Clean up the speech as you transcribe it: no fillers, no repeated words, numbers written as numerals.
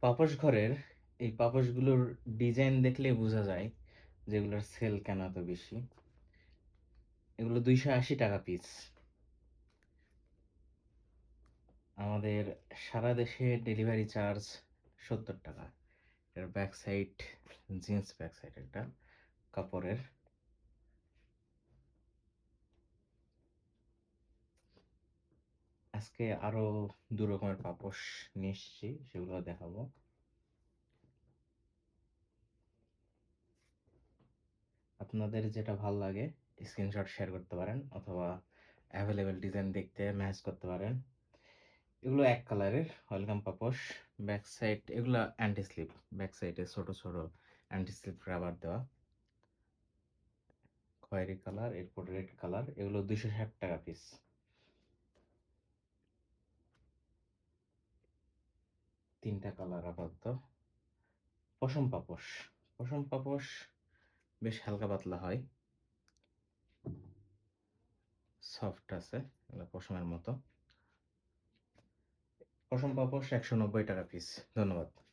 পাপোশ ঘরের এই পাপোশগুলোর ডিজাইন দেখলেই বোঝা যায় যে এগুলোর সেল কেন এত বেশি। এগুলো ৳২৮০ পিস। আমাদের সারা দেশে ডেলিভারি চার্জ ৳৭০। এর back side jeans back side একটা কাপড়ের। আজকে আরো ২ রকমের পাপোশ নিয়ে এসেছি, সেগুলো দেখাবো। আপনাদের যেটা ভাল লাগে স্ক্রিনশট শেয়ার করতে পারেন অথবা এভেইলেবল ডিজাইন দেখতে ম্যাচ করতে পারেন। এগুলো এক কালারের ওয়েলকাম পাপোশ। ব্যাক সাইড এগুলা অ্যান্টি স্লিপ। ব্যাক সাইডে ছোট, ছোট অ্যান্টি স্লিপ রাবার দেওয়া। খয়েরি কালার, এরপর রেড কালার। এগুলো ৳২৬০ পিস। ৩ টা কালার আপাতত। পশম পাপোশ। পশম পাপোশ বেশ হালকা পাতলা হয়। সফট আছে। এগুলা পশমের মতো। পশম পাপোশ ৳১৯০ পিস। ধন্যবাদ।